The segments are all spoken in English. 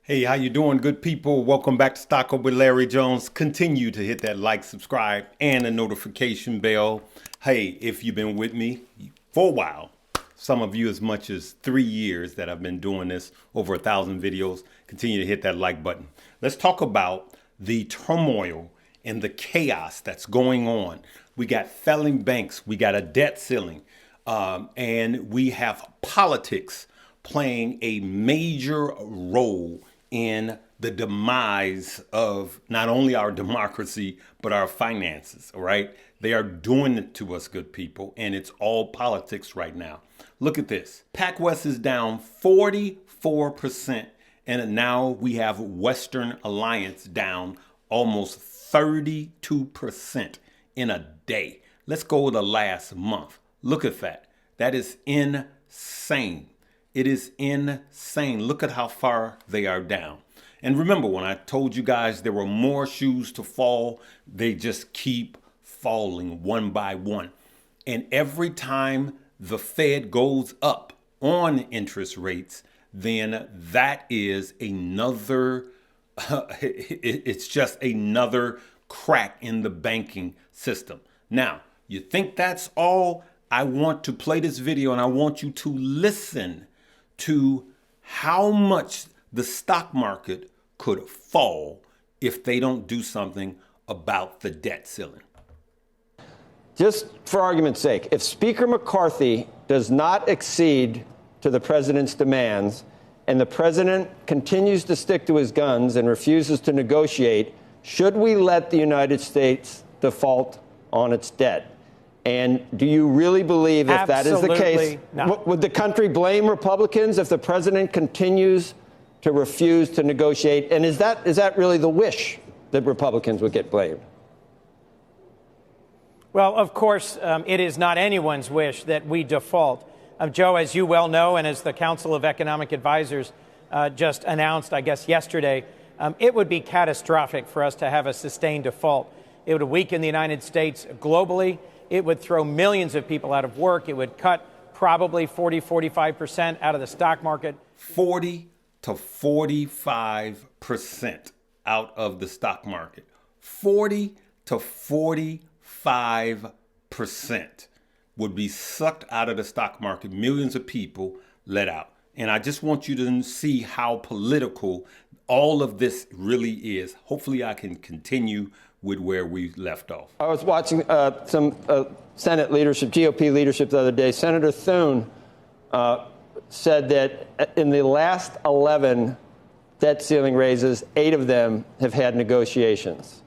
Hey, how you doing, good people? Welcome back to Stock Up with Larry Jones. Continue to hit that like, subscribe, and the notification bell. Hey, if you've been with me for a while, some of you as much as 3 years that I've been doing this, over 1,000 videos, continue to hit that like button. Let's talk about the turmoil and the chaos that's going on. We got failing banks, we got a debt ceiling, and we have politics playing a major role in the demise of not only our democracy, but our finances, all right? They are doing it to us, good people, and it's all politics right now. Look at this. PacWest is down 44%, and now we have Western Alliance down almost 32% in a day. Let's go to last month. Look at that. That is insane. It is insane. Look at how far they are down. And remember when I told you guys there were more shoes to fall, they just keep falling one by one. And every time the Fed goes up on interest rates, then that is another, it's just another crack in the banking system. Now, you think that's all? I want to play this video and I want you to listen to how much the stock market could fall if they don't do something about the debt ceiling. Just for argument's sake, if Speaker McCarthy does not accede to the president's demands and the president continues to stick to his guns and refuses to negotiate, should we let the United States default on its debt? And do you really believe if that is the case, would the country blame Republicans if the president continues to refuse to negotiate? And is that really the wish that Republicans would get blamed? Well, of course, it is not anyone's wish that we default. Joe, as you well know, and as the Council of Economic Advisors just announced, I guess, yesterday, it would be catastrophic for us to have a sustained default. It would weaken the United States globally. It would throw millions of people out of work. It would cut probably 45% out of the stock market. 40 to 45% out of the stock market. 40 to 45% would be sucked out of the stock market. Millions of people let out. And I just want you to see how political all of this really is. Hopefully I can continue with where we left off. I was watching some Senate leadership, GOP leadership the other day. Senator Thune said that in the last 11 debt ceiling raises, 8 of them have had negotiations.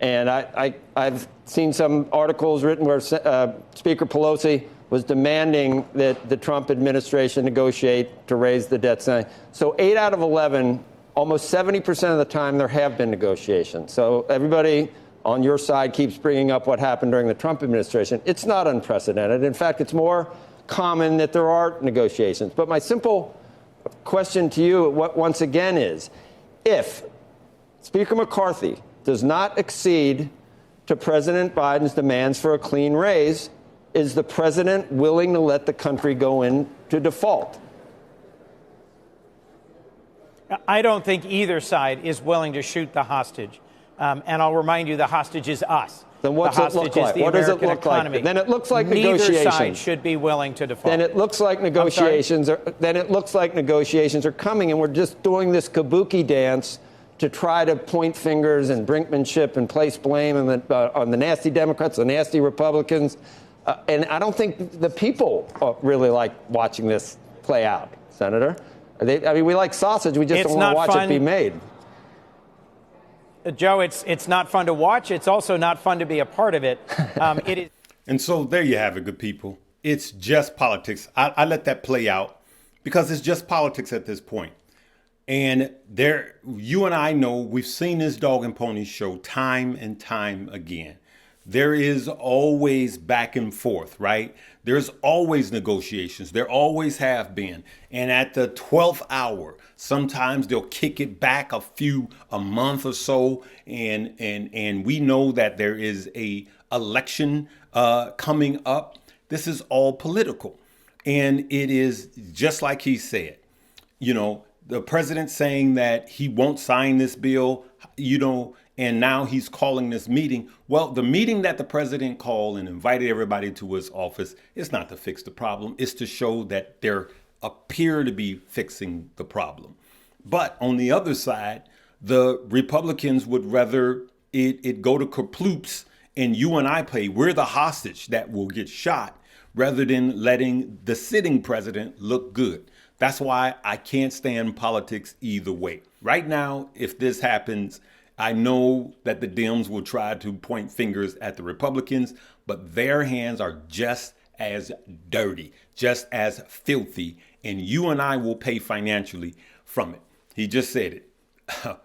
And I've seen some articles written where Speaker Pelosi was demanding that the Trump administration negotiate to raise the debt ceiling. So 8 out of 11, almost 70% of the time, there have been negotiations. So everybody on your side keeps bringing up what happened during the Trump administration. It's not unprecedented. In fact, it's more common that there are negotiations. But my simple question to you, once again, is if Speaker McCarthy does not accede to President Biden's demands for a clean raise, is the president willing to let the country go into default? I don't think either side is willing to shoot the hostage. And I'll remind you, the hostage is us. Then what's it look like? What does it look like? Then it looks like negotiations. Neither side should be willing to default. Then it looks like negotiations are coming, and we're just doing this kabuki dance to try to point fingers and brinkmanship and place blame on the nasty Democrats, the nasty Republicans. And I don't think the people really like watching this play out, Senator. We like sausage. We just don't want to watch it be made. Joe, it's not fun to watch. It's also not fun to be a part of it. It is. And so there you have it, good people. It's just politics. I let that play out because it's just politics at this point. And you and I know we've seen this dog and pony show time and time again. There is always back and forth, right? There's always negotiations. There always have been. And at the 12th hour, sometimes they'll kick it back a month or so. And we know that there is a election coming up. This is all political. And it is just like he said, the president saying that he won't sign this bill, and now he's calling this meeting. Well, the meeting that the president called and invited everybody to his office is not to fix the problem. It's to show that they appear to be fixing the problem. But on the other side, the Republicans would rather it go to kerploops and you and I pay. We're the hostage that will get shot rather than letting the sitting president look good. That's why I can't stand politics either way. Right now, if this happens, I know that the Dems will try to point fingers at the Republicans, but their hands are just as dirty, just as filthy, and you and I will pay financially from it. He just said it.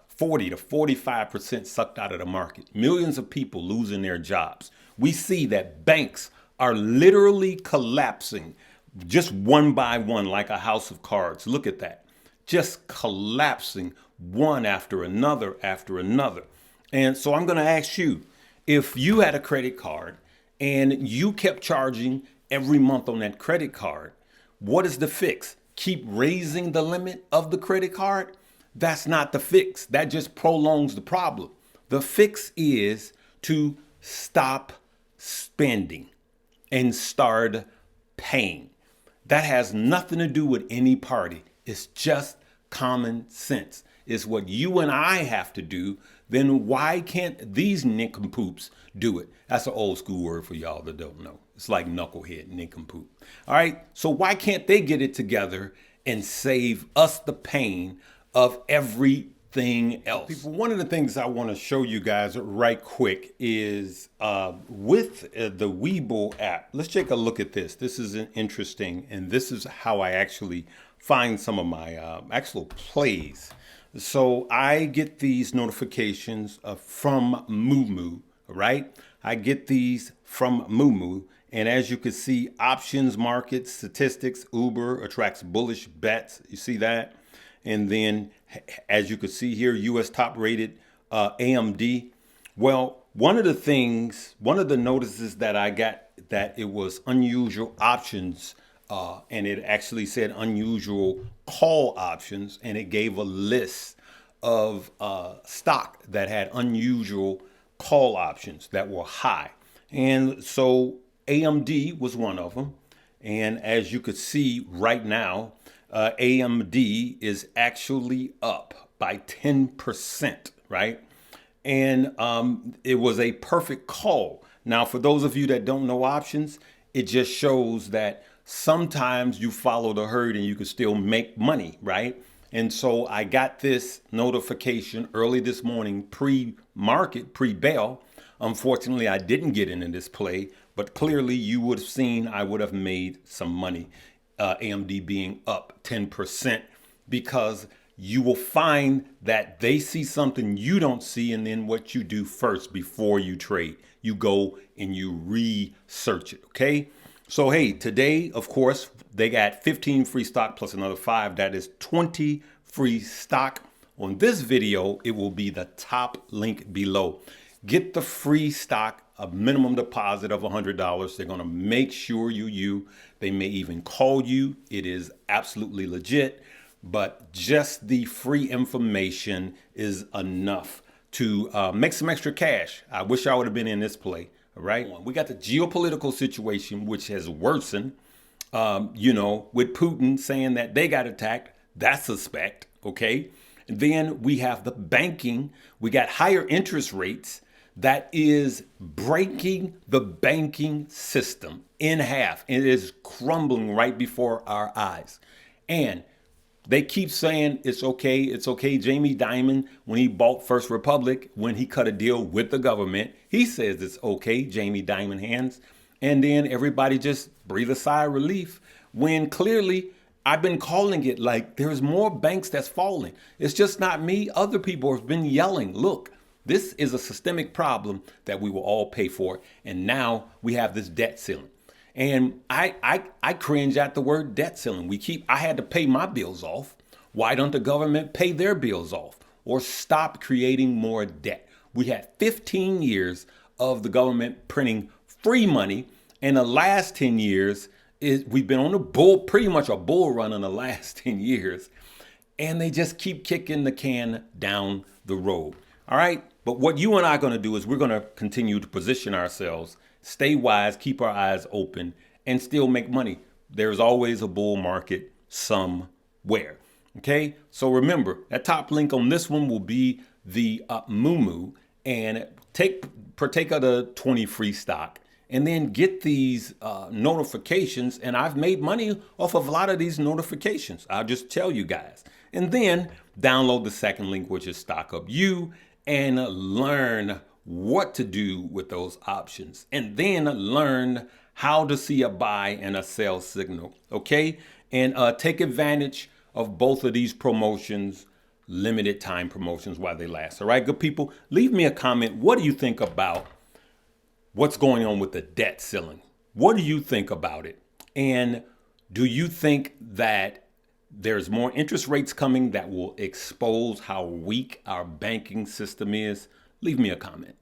40 to 45% sucked out of the market. Millions of people losing their jobs. We see that banks are literally collapsing just one by one like a house of cards. Look at that. Just collapsing one after another after another. And so I'm going to ask you, if you had a credit card and you kept charging every month on that credit card, what is the fix? Keep raising the limit of the credit card? That's not the fix. That just prolongs the problem. The fix is to stop spending and start paying. That has nothing to do with any party. It's just common sense. It's what you and I have to do. Then why can't these nincompoops do it? That's an old school word for y'all that don't know. It's like knucklehead, nincompoop. All right. So why can't they get it together and save us the pain of everything else? People, one of the things I want to show you guys right quick is with the Webull app. Let's take a look at this. This is interesting, and this is how I actually find some of my actual plays. So I get these notifications from Moomoo, right? I get these from Moomoo, and as you can see, options market statistics, Uber attracts bullish bets. You see that? And then, as you can see here, U.S. top rated AMD. Well, one of the notices that I got that it was unusual options, and it actually said unusual call options, and it gave a list of stock that had unusual call options that were high. And so AMD was one of them. And as you could see right now, AMD is actually up by 10%, right? And it was a perfect call. Now, for those of you that don't know options, it just shows that sometimes you follow the herd and you can still make money, right? And so I got this notification early this morning, pre-market, pre-bell. Unfortunately, I didn't get into this play, but clearly you would have seen I would have made some money. AMD being up 10%, because you will find that they see something you don't see, and then what you do first before you trade, you go and you research it. Okay, so hey, today of course they got 15 free stock plus another 5. That is 20 free stock. On this video, it will be the top link below. Get the free stock, a minimum deposit of $100. They're going to make sure they may even call you. It is absolutely legit, but just the free information is enough to make some extra cash. I wish I would have been in this play. All right. We got the geopolitical situation, which has worsened, with Putin saying that they got attacked. That's suspect. OK. And then we have the banking. We got higher interest rates. That is breaking the banking system in half. It is crumbling right before our eyes. And they keep saying it's okay. It's okay. Jamie Dimon, when he bought First Republic, when he cut a deal with the government, he says it's okay, Jamie Dimon hands. And then everybody just breathe a sigh of relief when clearly I've been calling it like there's more banks that's falling. It's just not me. Other people have been yelling, look. This is a systemic problem that we will all pay for. And now we have this debt ceiling. And I cringe at the word debt ceiling. I had to pay my bills off. Why don't the government pay their bills off or stop creating more debt? We had 15 years of the government printing free money. And the last 10 years, we've been on pretty much a bull run in the last 10 years. and they just keep kicking the can down the road. All right. But what you and I are going to do is we're going to continue to position ourselves, stay wise, keep our eyes open, and still make money. There's always a bull market somewhere. Okay. So remember, that top link on this one will be the Moo, and partake of the 20 free stock. And then get these notifications. And I've made money off of a lot of these notifications. I'll just tell you guys. And then download the second link, which is Stock Up You, and learn what to do with those options. And then learn how to see a buy and a sell signal. Okay? And take advantage of both of these promotions, limited time promotions while they last. All right, good people? Leave me a comment. What do you think about what's going on with the debt ceiling? What do you think about it? And do you think that there's more interest rates coming that will expose how weak our banking system is? Leave me a comment.